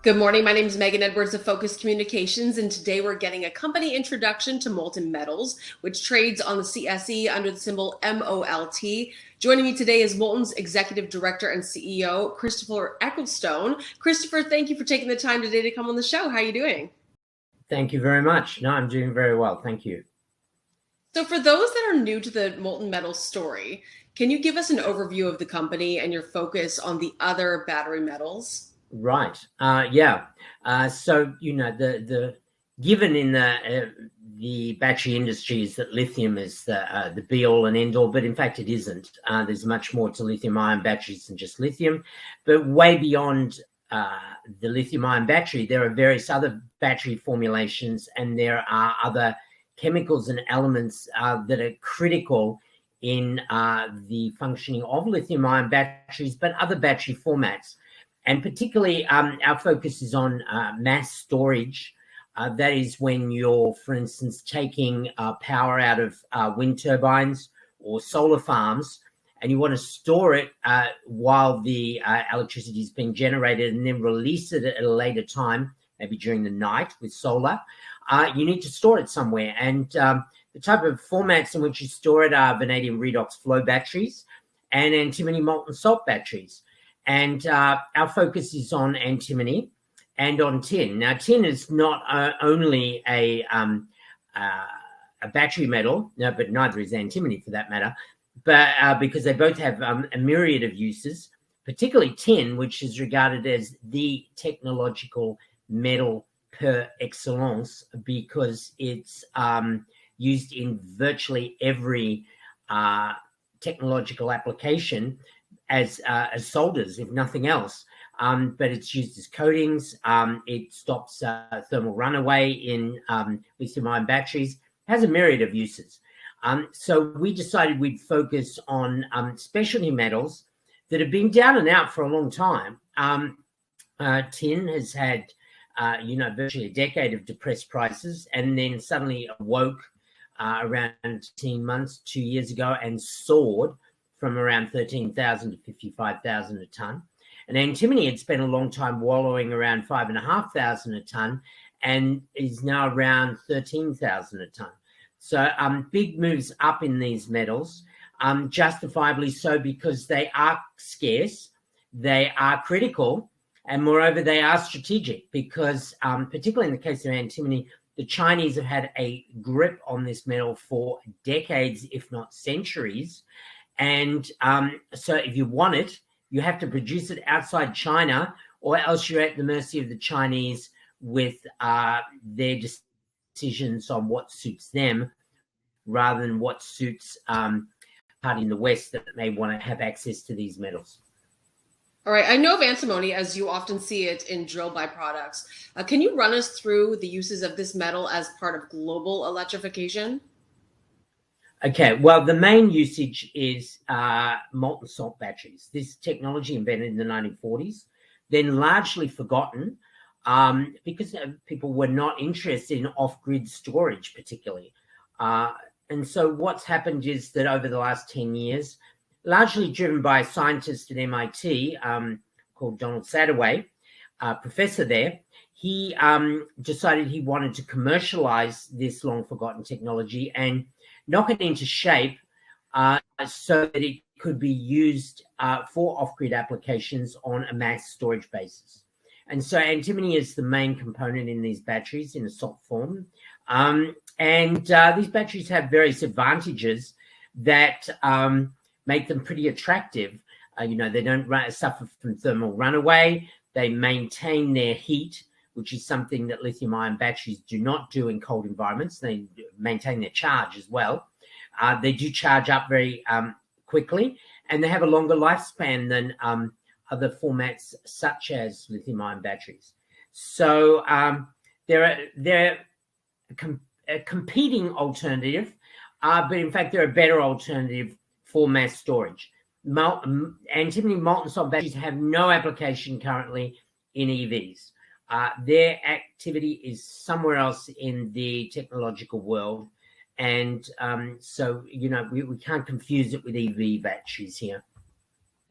Good morning. My name is Megan Edwards of Focus Communications, and today we're getting a company introduction to Molten Metals, which trades on the CSE under the symbol MOLT. Joining me today is Molten's Executive Director and CEO, Christopher Ecclestone. Christopher, thank you for taking the time today to come on the show. How are you doing? Thank you very much. No, I'm doing very well. Thank you. So for those that are new to the Molten Metals story, can you give us an overview of the company and your focus on the other battery metals? Right. So the given in the battery industry is that lithium is the be all and end all, but in fact it isn't. There's much more to lithium-ion batteries than just lithium, but way beyond the lithium-ion battery, there are various other battery formulations, and there are other chemicals and elements that are critical in the functioning of lithium-ion batteries, but other battery formats. And particularly, our focus is on mass storage. That is when you're, for instance, taking power out of wind turbines or solar farms, and you want to store it while the electricity is being generated and then release it at a later time, maybe during the night with solar. You need to store it somewhere. And the type of formats in which you store it are vanadium redox flow batteries and antimony molten salt batteries. And our focus is on antimony and on tin. Now, tin is not only a battery metal, no, but neither is antimony for that matter, but because they both have a myriad of uses, particularly tin, which is regarded as the technological metal per excellence because it's used in virtually every technological application as solders, if nothing else. But it's used as coatings. It stops thermal runaway in lithium-ion batteries. It has a myriad of uses. So we decided we'd focus on specialty metals that have been down and out for a long time. Tin has had, virtually a decade of depressed prices, and then suddenly awoke around 18 months, 2 years ago, and soared from around 13,000 to 55,000 a ton. And antimony had spent a long time wallowing around 5,500 a ton and is now around 13,000 a ton. So big moves up in these metals, justifiably so because they are scarce, they are critical, and moreover, they are strategic because particularly in the case of antimony, the Chinese have had a grip on this metal for decades, if not centuries. And so if you want it, you have to produce it outside China, or else you're at the mercy of the Chinese with their decisions on what suits them rather than what suits party in the West that may want to have access to these metals. All right. I know of antimony as you often see it in drill byproducts. Can you run us through the uses of this metal as part of global electrification? Okay, well, the main usage is molten salt batteries. This technology invented in the 1940s, then largely forgotten because people were not interested in off-grid storage particularly. And so what's happened is that over the last 10 years, largely driven by a scientist at MIT called Donald Sadoway, professor there, he decided he wanted to commercialize this long-forgotten technology and knock it into shape so that it could be used for off-grid applications on a mass storage basis. And so antimony is the main component in these batteries in a salt form. And these batteries have various advantages that make them pretty attractive. They don't suffer from thermal runaway. They maintain their heat, which is something that lithium-ion batteries do not do in cold environments. They maintain their charge as well. They do charge up very quickly, and they have a longer lifespan than other formats such as lithium-ion batteries. So they're a competing alternative, but in fact they're a better alternative for mass storage. Antimony molten salt batteries have no application currently in EVs. Their activity is somewhere else in the technological world. And so, we can't confuse it with EV batteries here.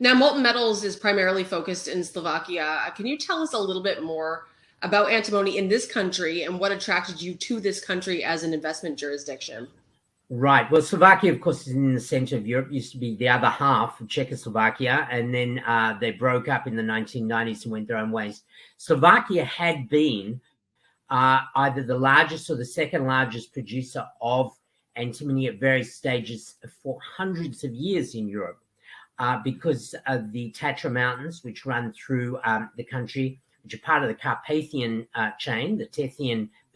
Now, Molten Metals is primarily focused in Slovakia. Can you tell us a little bit more about antimony in this country and what attracted you to this country as an investment jurisdiction? Right. Well, Slovakia, of course, is in the center of Europe. Used to be the other half of Czechoslovakia, and then they broke up in the 1990s and went their own ways. Slovakia had been either the largest or the second largest producer of antimony at various stages for hundreds of years in Europe, because of the Tatra Mountains, which run through the country, which are part of the Carpathian chain, the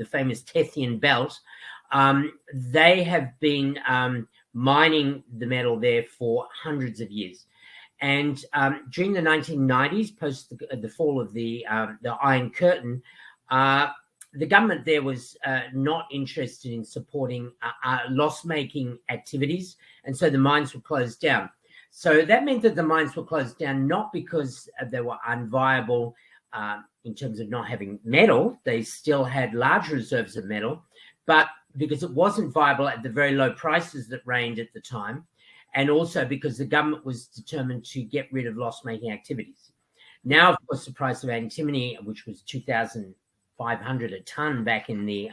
famous Tethyan belt. They have been mining the metal there for hundreds of years. And during the 1990s, post the fall of the Iron Curtain, the government there was not interested in supporting loss-making activities, and so the mines were closed down. So that meant that the mines were closed down not because they were unviable in terms of not having metal. They still had large reserves of metal, but because it wasn't viable at the very low prices that reigned at the time, and also because the government was determined to get rid of loss-making activities. Now, of course, the price of antimony, which was 2,500 a ton back in the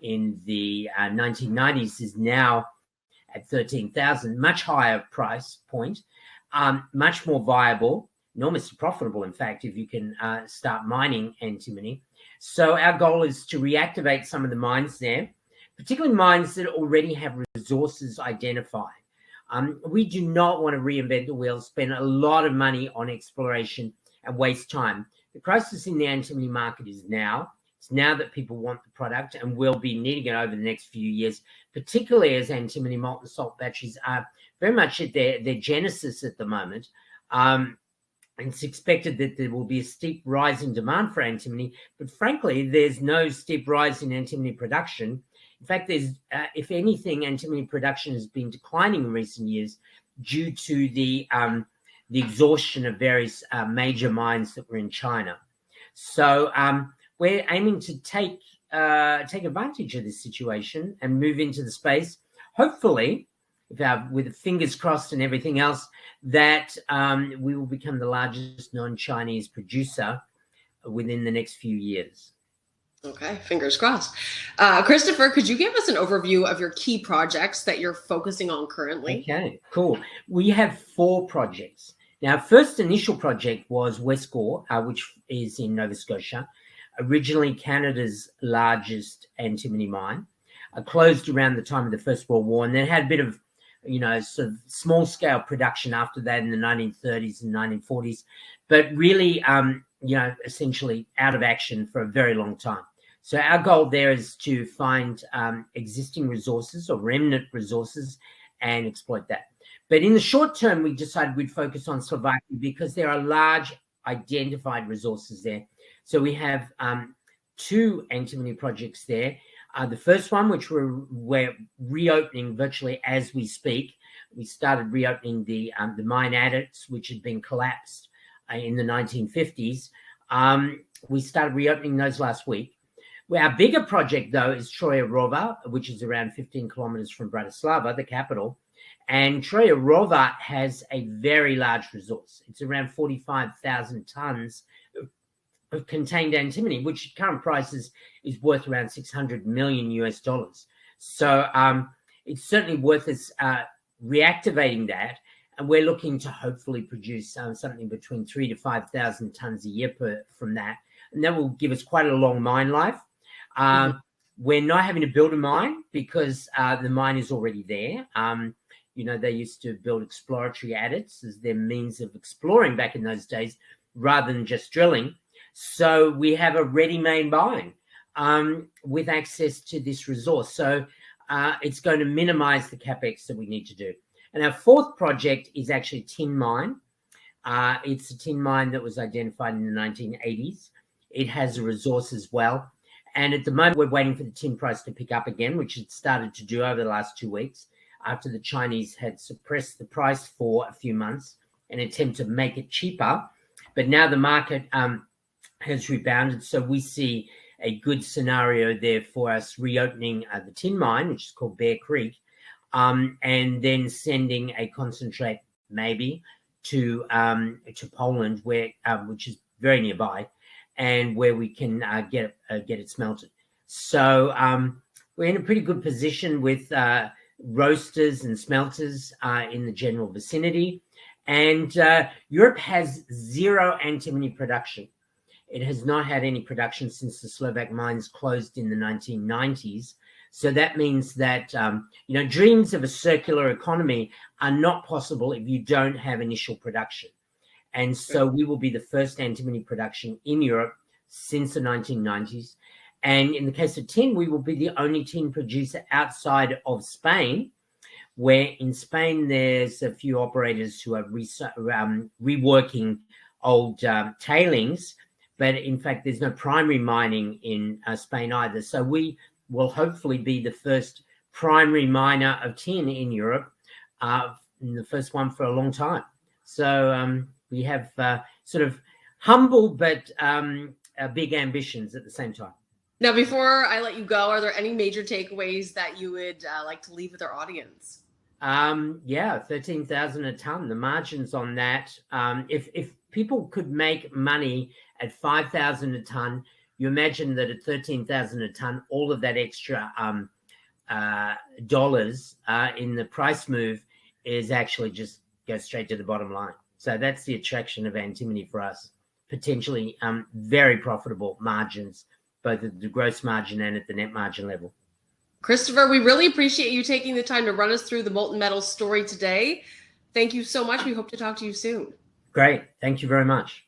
1990s, is now at 13,000, much higher price point, much more viable, enormously profitable, in fact, if you can start mining antimony. So our goal is to reactivate some of the mines there, particularly mines that already have resources identified. We do not want to reinvent the wheel, spend a lot of money on exploration and waste time. The crisis in the antimony market is now. It's now that people want the product and will be needing it over the next few years, particularly as antimony molten salt batteries are very much at their genesis at the moment. It's expected that there will be a steep rise in demand for antimony, but frankly, there's no steep rise in antimony production. In fact, there's, if anything, antimony production has been declining in recent years due to the exhaustion of various major mines that were in China. So we're aiming to take advantage of this situation and move into the space, hopefully, with fingers crossed and everything else, that we will become the largest non-Chinese producer within the next few years. Okay, fingers crossed. Christopher, could you give us an overview of your key projects that you're focusing on currently? Okay, cool. We have 4 projects. Now, first initial project was West Gore, which is in Nova Scotia, originally Canada's largest antimony mine, closed around the time of the First World War, and then had a bit of, sort of small-scale production after that in the 1930s and 1940s, but really, essentially out of action for a very long time. So our goal there is to find existing resources or remnant resources and exploit that. But in the short term, we decided we'd focus on Slovakia because there are large identified resources there. So we have 2 antimony projects there. The first one, which we're reopening virtually as we speak. We started reopening the mine adits, which had been collapsed in the 1950s. We started reopening those last week. Well, our bigger project, though, is Troja Rova, which is around 15 kilometers from Bratislava, the capital. And Troja Rova has a very large resource. It's around 45,000 tons of contained antimony, which at current prices is worth around $600 million US. So it's certainly worth us reactivating that. And we're looking to hopefully produce something between 3,000 to 5,000 tons a year from that. And that will give us quite a long mine life. We're not having to build a mine because the mine is already there. They used to build exploratory adits as their means of exploring back in those days rather than just drilling. So we have a ready-made mine with access to this resource. So it's going to minimize the capex that we need to do. And our 4th project is actually a tin mine. It's a tin mine that was identified in the 1980s. It has a resource as well. And at the moment, we're waiting for the tin price to pick up again, which it started to do over the last 2 weeks after the Chinese had suppressed the price for a few months in an attempt to make it cheaper. But now the market has rebounded. So we see a good scenario there for us reopening the tin mine, which is called Bear Creek, and then sending a concentrate maybe to Poland, where which is very nearby, and where we can get it smelted. So we're in a pretty good position with roasters and smelters in the general vicinity. And Europe has zero antimony production. It has not had any production since the Slovak mines closed in the 1990s. So that means that, dreams of a circular economy are not possible if you don't have initial production. And so we will be the first antimony production in Europe since the 1990s. And in the case of tin, we will be the only tin producer outside of Spain, where in Spain there's a few operators who are reworking old tailings, but in fact there's no primary mining in Spain either. So we will hopefully be the first primary miner of tin in Europe, and the first one for a long time. So we have sort of humble but big ambitions at the same time. Now, before I let you go, are there any major takeaways that you would like to leave with our audience? 13,000 a ton. The margins on that, if people could make money at 5,000 a ton, you imagine that at 13,000 a ton, all of that extra dollars in the price move is actually just go straight to the bottom line. So that's the attraction of antimony for us. Potentially very profitable margins, both at the gross margin and at the net margin level. Christopher, we really appreciate you taking the time to run us through the Molten Metals story today. Thank you so much. We hope to talk to you soon. Great. Thank you very much.